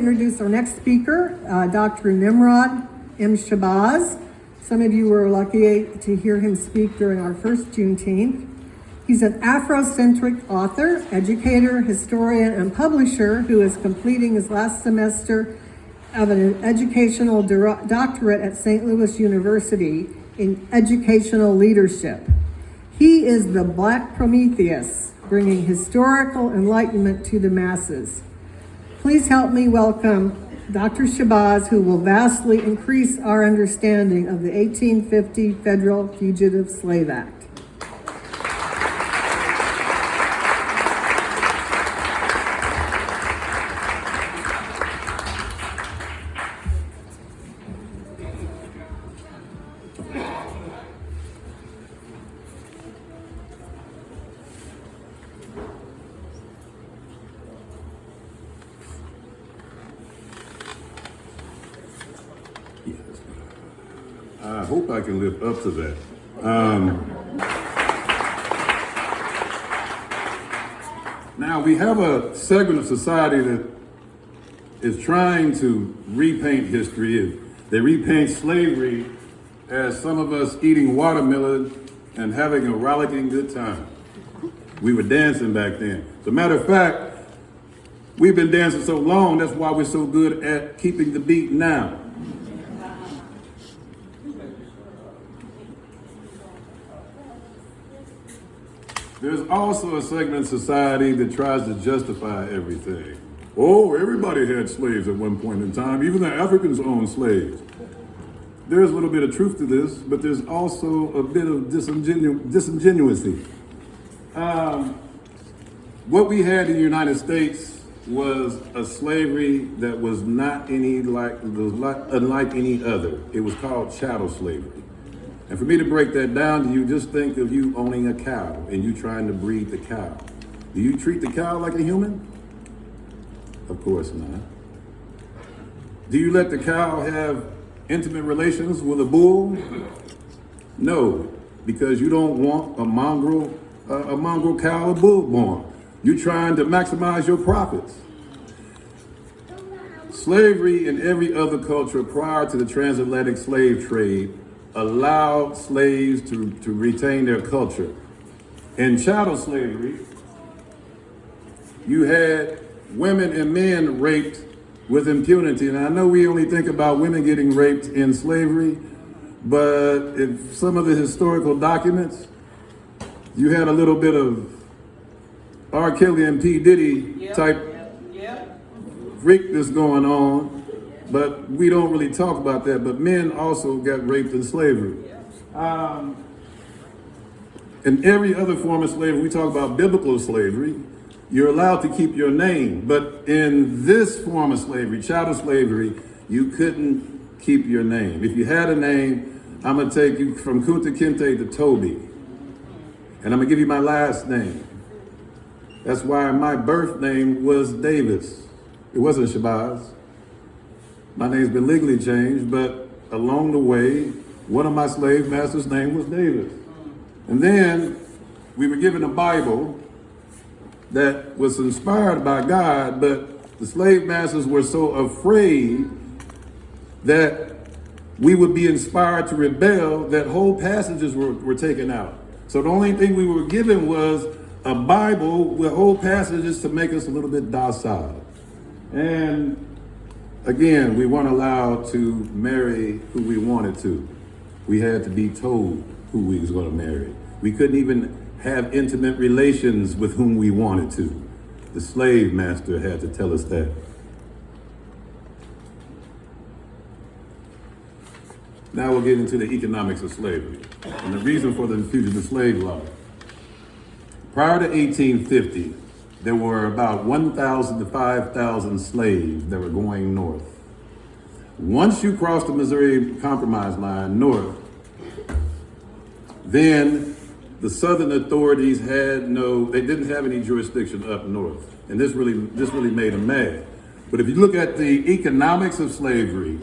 Introduce our next speaker, Dr. Nimrod M. Shabazz. Some of you were lucky to hear him speak during our first Juneteenth. He's an Afrocentric author, educator, historian, and publisher who is completing his last semester of an educational doctorate at St. Louis University in educational leadership. He is the Black Prometheus, bringing historical enlightenment to the masses. Please help me welcome Dr. Shabazz, who will vastly increase our understanding of the 1850 Federal Fugitive Slave Act. I hope I can live up to that. Now, we have a segment of society that is trying to repaint history. They repaint slavery as some of us eating watermelon and having a rollicking good time. We were dancing back then. As a matter of fact, we've been dancing so long, that's why we're so good at keeping the beat now. There's also a segment of society that tries to justify everything. Oh, everybody had slaves at one point in time. Even the Africans owned slaves. There's a little bit of truth to this, but there's also a bit of disingenuity. What we had in the United States was a slavery that was not unlike any other. It was called chattel slavery. And for me to break that down to you, just think of you owning a cow and you trying to breed the cow. Do you treat the cow like a human? Of course not. Do you let the cow have intimate relations with a bull? No, because you don't want a mongrel cow or bull born. You're trying to maximize your profits. Slavery in every other culture prior to the transatlantic slave trade allowed slaves to retain their culture. In chattel slavery, you had women and men raped with impunity. And I know we only think about women getting raped in slavery, but if some of the historical documents, you had a little bit of R. Kelly and P. Diddy type freakness going on. But we don't really talk about that. But men also got raped in slavery. In every other form of slavery, we talk about biblical slavery, you're allowed to keep your name. But in this form of slavery, chattel slavery, you couldn't keep your name. If you had a name, I'm going to take you from Kunta Kinte to Toby. And I'm going to give you my last name. That's why my birth name was Davis. It wasn't Shabazz. My name's been legally changed, but along the way, one of my slave masters' name was Davis. And then we were given a Bible that was inspired by God, but the slave masters were so afraid that we would be inspired to rebel that whole passages were taken out. So the only thing we were given was a Bible with whole passages to make us a little bit docile. And again, we weren't allowed to marry who we wanted to. We had to be told who we was going to marry. We couldn't even have intimate relations with whom we wanted to. The slave master had to tell us that. Now we'll get into the economics of slavery and the reason for the Fugitive Slave Law. Prior to 1850, there were about 1,000 to 5,000 slaves that were going north. Once you crossed the Missouri Compromise line north, then the Southern authorities they didn't have any jurisdiction up north. And this really made them mad. But if you look at the economics of slavery,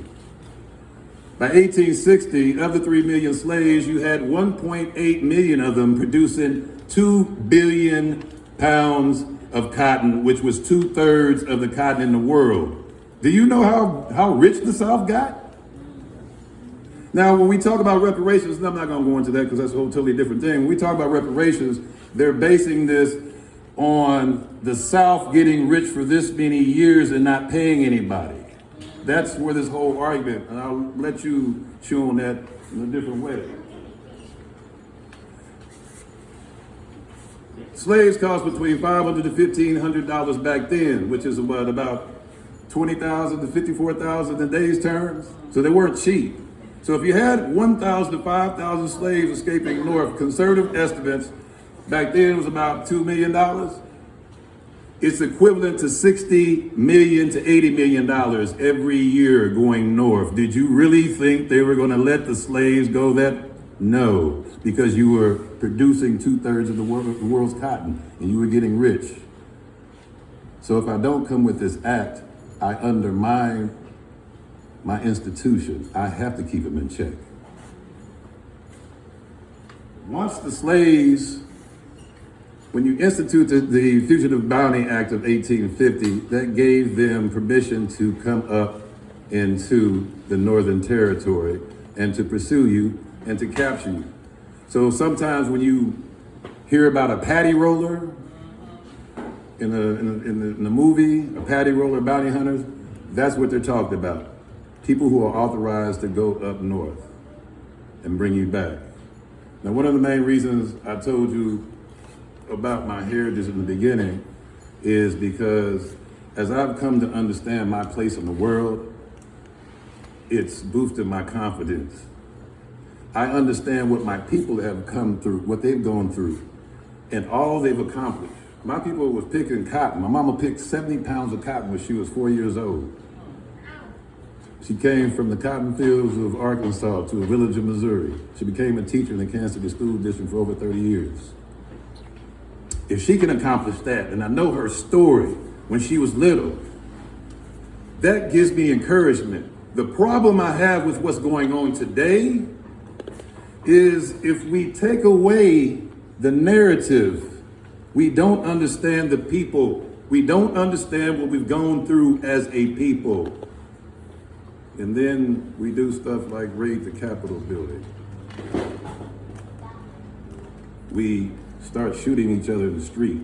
by 1860, of the 3 million slaves, you had 1.8 million of them producing 2 billion pounds of cotton, which was 2/3 of the cotton in the world. Do you know how rich the South got? Now, when we talk about reparations, and I'm not going to go into that because that's a whole totally different thing. When we talk about reparations, they're basing this on the South getting rich for this many years and not paying anybody. That's where this whole argument, and I'll let you chew on that in a different way. Slaves cost between $500 to $1,500 back then, which is what, about 20,000 to 54,000 in today's terms. So they weren't cheap. So if you had 1,000 to 5,000 slaves escaping north, conservative estimates back then was about $2 million. It's equivalent to $60 million to $80 million every year going north. Did you really think they were going to let the slaves go that? No, because you were producing 2/3 of the world's cotton and you were getting rich. So if I don't come with this act, I undermine my institution. I have to keep them in check. Once the slaves, when you instituted the Fugitive Bounty Act of 1850, that gave them permission to come up into the Northern Territory and to pursue you and to capture you. So sometimes when you hear about a paddy roller in the movie, a paddy roller bounty hunters, that's what they're talking about. People who are authorized to go up north and bring you back. Now, one of the main reasons I told you about my heritage in the beginning is because as I've come to understand my place in the world, it's boosted my confidence. I understand what my people have come through, what they've gone through, and all they've accomplished. My people was picking cotton. My mama picked 70 pounds of cotton when she was 4 years old. She came from the cotton fields of Arkansas to a village of Missouri. She became a teacher in the Kansas City School District for over 30 years. If she can accomplish that, and I know her story when she was little, that gives me encouragement. The problem I have with what's going on today is if we take away the narrative, we don't understand the people. We don't understand what we've gone through as a people. And then we do stuff like raid the Capitol building. We start shooting each other in the street.